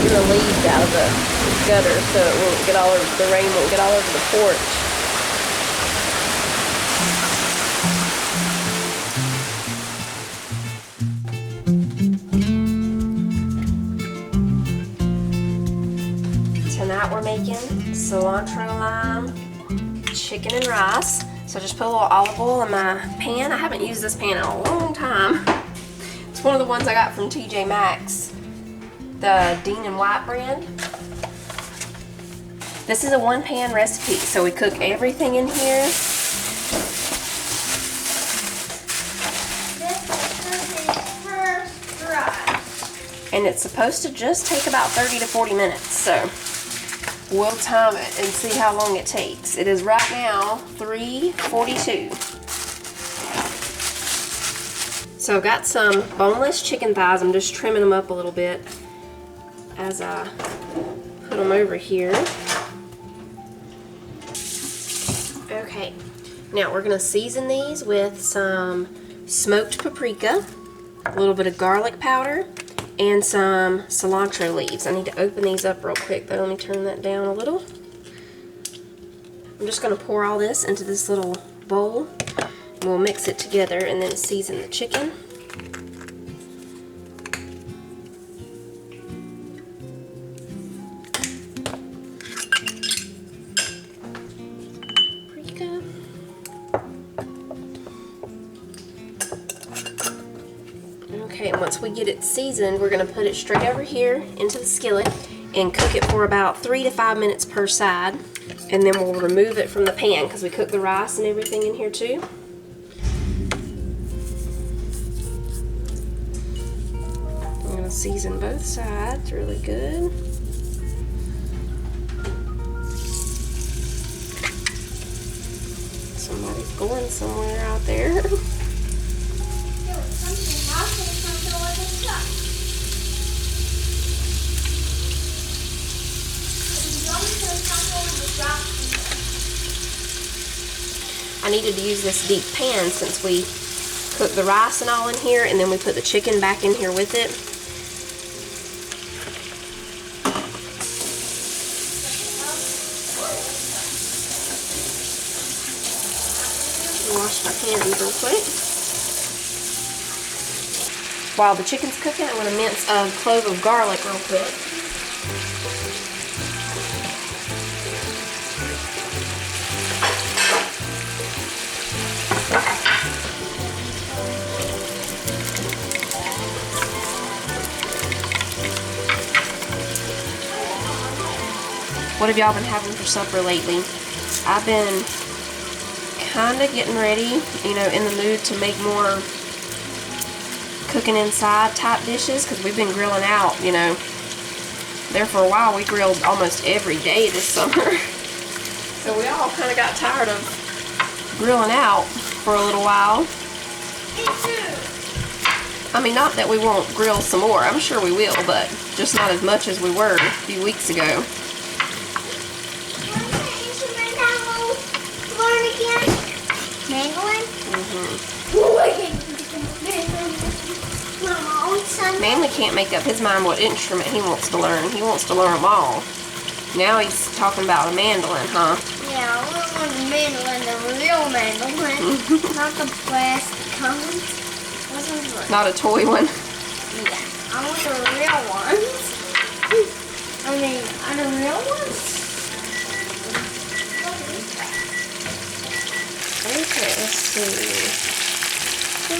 getting the leaves out of the gutter so it won't get all over, the rain won't get all over the porch. Tonight we're making cilantro lime chicken and rice. So I just put a little olive oil in my pan. I haven't used this pan in a long time. It's one of the ones I got from TJ Maxx, the Dean and White brand. This is a one-pan recipe, so we cook everything in here. And it's supposed to just take about 30 to 40 minutes, so we'll time it and see how long it takes. It is right now 3:42. So I've got some boneless chicken thighs. I'm just trimming them up a little bit as I put them over here. Okay, now we're gonna season these with some smoked paprika, a little bit of garlic powder, and some cilantro leaves. I need to open these up real quick though. Let me turn that down a little. I'm just going to pour all this into this little bowl. And we'll mix it together and then season the chicken. Paprika. Okay, and once we get it seasoned, we're going to put it straight over here into the skillet and cook it for about 3 to 5 minutes per side. And then we'll remove it from the pan because we cook the rice and everything in here too. I'm going to season both sides really good. Somebody's going somewhere out there. I needed to use this deep pan since we cooked the rice and all in here, and then we put the chicken back in here with it. Wash my hands real quick. While the chicken's cooking, I'm going to mince a clove of garlic real quick. What have y'all been having for supper lately? I've been kind of getting ready, you know, in the mood to make more cooking inside type dishes because we've been grilling out, you know. There for a while we grilled almost every day this summer. So we all kind of got tired of grilling out for a little while. Me too. I mean, not that we won't grill some more. I'm sure we will, but just not as much as we were a few weeks ago. Mandolin? Manly can't make up his mind what instrument he wants to learn. He wants to learn them all. Now he's talking about a mandolin, huh? Yeah, I want the mandolin, the real mandolin. Not the plastic ones. Not a toy one. Yeah, I want the real ones. I mean, are the real ones? Okay, let's see. I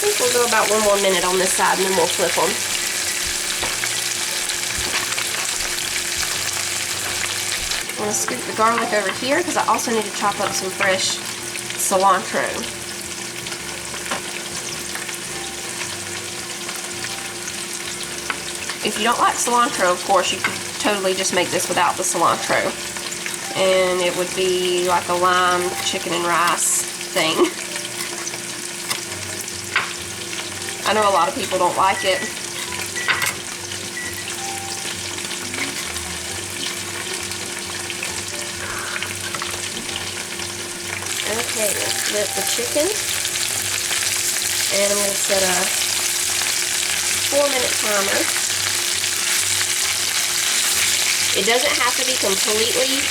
think we'll go about 1 more minute on this side and then we'll flip them. I'm going to scoop the garlic over here because I also need to chop up some fresh cilantro. If you don't like cilantro, of course, you could totally just make this without the cilantro. And it would be like a lime chicken and rice thing. I know a lot of people don't like it. Okay, let's flip the chicken. And I'm going to set a 4-minute timer. It doesn't have to be completely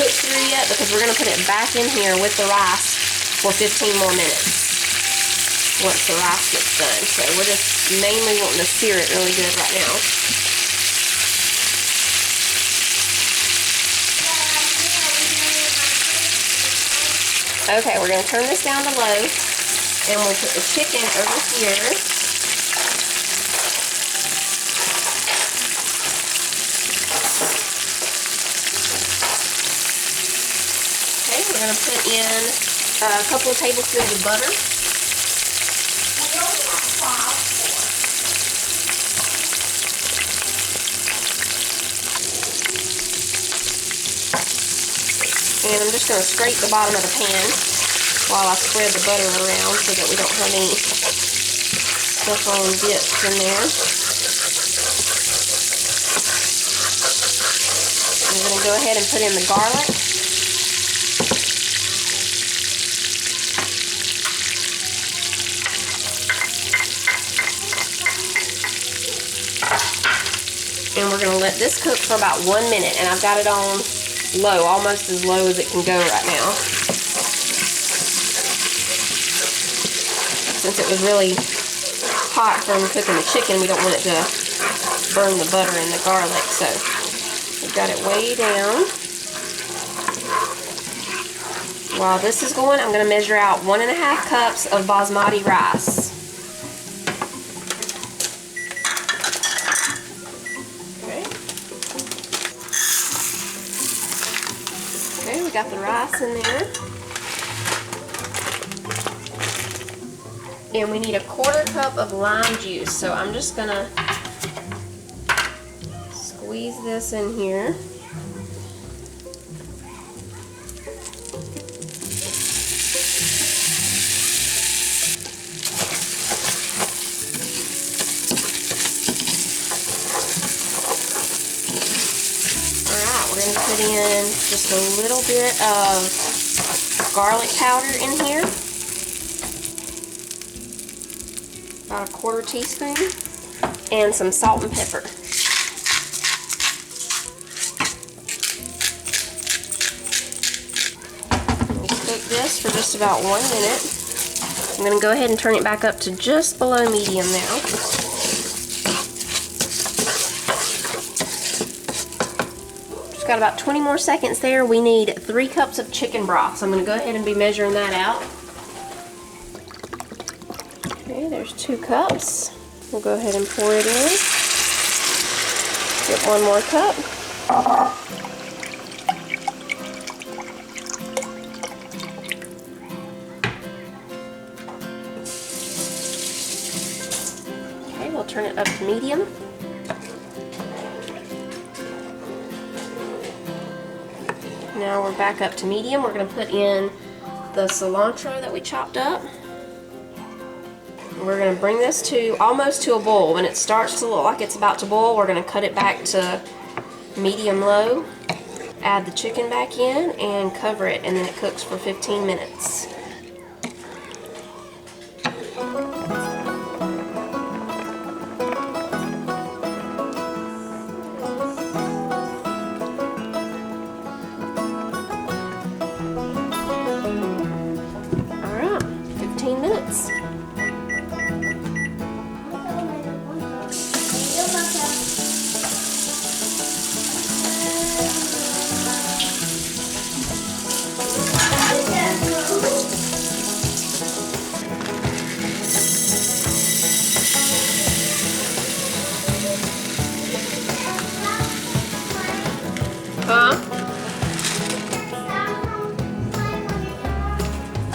cooked through yet because we're going to put it back in here with the rice for 15 more minutes once the rice gets done. So we're just mainly wanting to sear it really good right now. Okay, we're going to turn this down to low, and we'll put the chicken over here. Okay, we're going to put in a couple of tablespoons of butter. And I'm just going to scrape the bottom of the pan while I spread the butter around so that we don't have any stuff on dips in there. I'm going to go ahead and put in the garlic. And we're going to let this cook for about 1 minute, and I've got it on low, almost as low as it can go right now. Since it was really hot from cooking the chicken, we don't want it to burn the butter and the garlic, so we've got it way down. While this is going, I'm going to measure out 1.5 cups of basmati rice. Okay, we got the rice in there. And we need a 1/4 cup of lime juice. So I'm just gonna squeeze this in here. We're going to put in just a little bit of garlic powder in here, about a 1/4 teaspoon, and some salt and pepper. We'll cook this for just about 1 minute. I'm going to go ahead and turn it back up to just below medium now. Got about 20 more seconds there. We need 3 cups of chicken broth, so I'm going to go ahead and be measuring that out. Okay, there's 2 cups. We'll go ahead and pour it in. Get 1 more cup. Okay, we'll turn it up to medium. Now we're back up to medium. We're going to put in the cilantro that we chopped up. We're going to bring this to almost to a boil. When it starts to look like it's about to boil, we're going to cut it back to medium-low. Add the chicken back in and cover it, and then it cooks for 15 minutes. Alright, 15 minutes.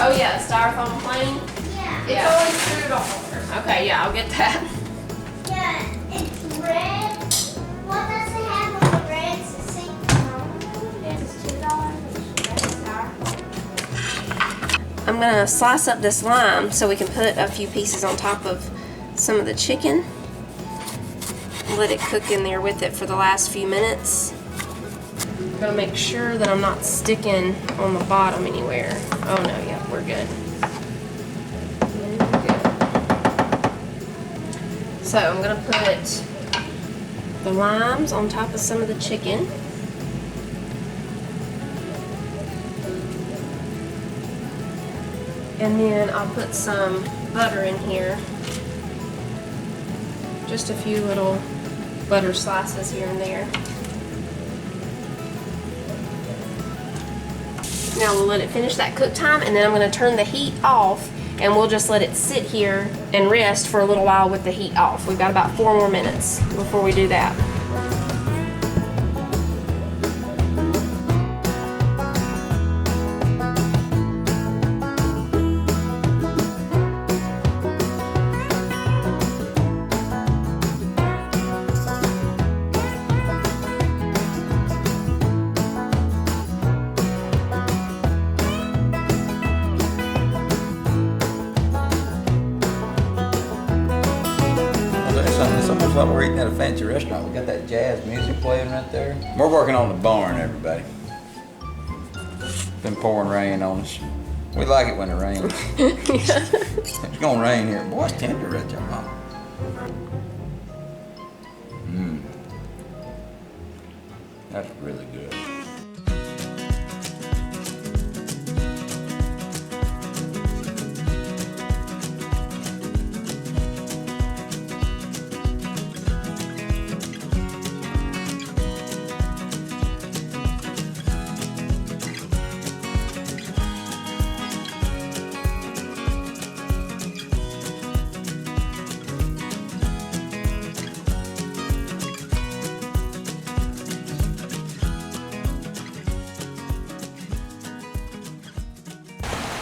Oh yeah, styrofoam plane? Yeah. It's always $2. Okay, yeah, I'll get that. Yeah, it's red. What does it have on the red? It's $2. I'm gonna slice up this lime so we can put a few pieces on top of some of the chicken. Let it cook in there with it for the last few minutes. I'm gonna make sure that I'm not sticking on the bottom anywhere. Oh no, yeah, we're good. So I'm gonna put the limes on top of some of the chicken. And then I'll put some butter in here. Just a few little butter slices here and there. Now we'll let it finish that cook time, and then I'm going to turn the heat off, and we'll just let it sit here and rest for a little while with the heat off. We've got about 4 more minutes before we do that. It's almost like we're eating at a fancy restaurant. We got that jazz music playing right there. We're working on the barn, everybody. Been pouring rain on us. We like it when it rains. It's gonna rain here. Boy, it's tender right there, Mom. That's really good.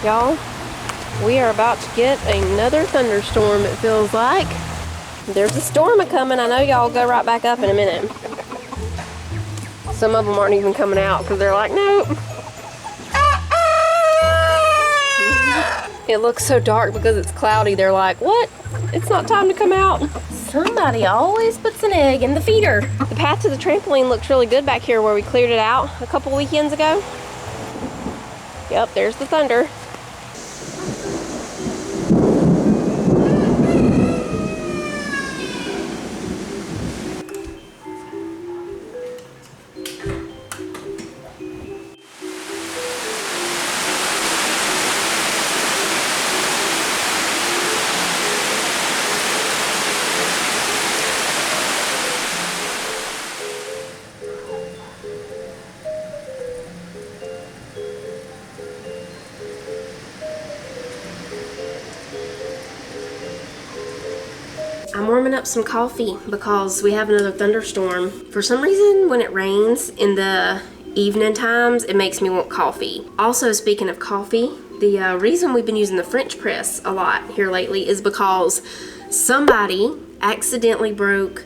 Y'all, we are about to get another thunderstorm, it feels like. There's a storm coming. I know y'all go right back up in a minute. Some of them aren't even coming out because they're like, nope. It looks so dark because it's cloudy. They're like, what? It's not time to come out. Somebody always puts an egg in the feeder. The path to the trampoline looks really good back here where we cleared it out a couple weekends ago. Yep, there's the thunder. I'm warming up some coffee because we have another thunderstorm. For some reason, when it rains in the evening times, it makes me want coffee. Also, speaking of coffee, the reason we've been using the French press a lot here lately is because somebody accidentally broke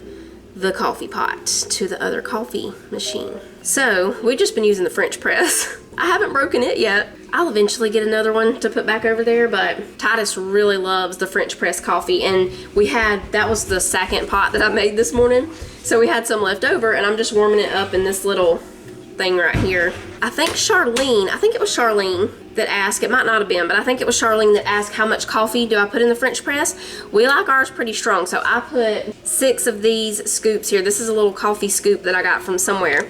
the coffee pot to the other coffee machine. So we've just been using the French press. I haven't broken it yet. I'll eventually get another one to put back over there, but Titus really loves the French press coffee, and that was the second pot that I made this morning. So we had some left over, and I'm just warming it up in this little thing right here. I think it was Charlene that asked, it might not have been, but I think it was Charlene that asked how much coffee do I put in the French press. We like ours pretty strong, so I put 6 of these scoops here. This is a little coffee scoop that I got from somewhere.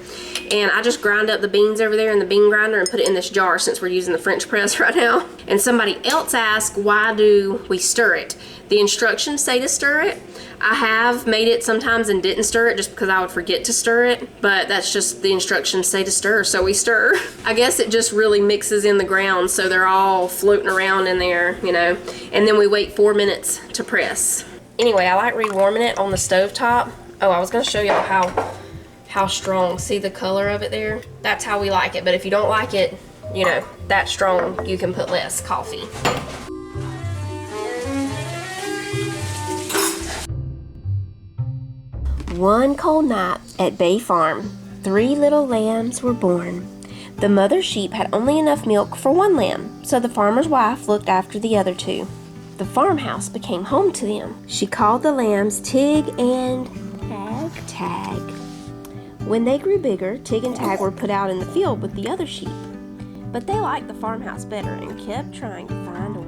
And I just grind up the beans over there in the bean grinder and put it in this jar since we're using the French press right now. And somebody else asked, why do we stir it? The instructions say to stir it. I have made it sometimes and didn't stir it just because I would forget to stir it, but that's just the instructions say to stir, so we stir. I guess it just really mixes in the ground so they're all floating around in there, you know, and then we wait 4 minutes to press. Anyway, I like rewarming it on the stove top. Oh, I was gonna show y'all how strong. See the color of it there? That's how we like it, but if you don't like it, you know, that strong, you can put less coffee. One cold night at Bay Farm, 3 little lambs were born. The mother sheep had only enough milk for 1 lamb, so the farmer's wife looked after the other 2. The farmhouse became home to them. She called the lambs Tig and Tag. When they grew bigger, Tig and Tag were put out in the field with the other sheep. But they liked the farmhouse better and kept trying to find a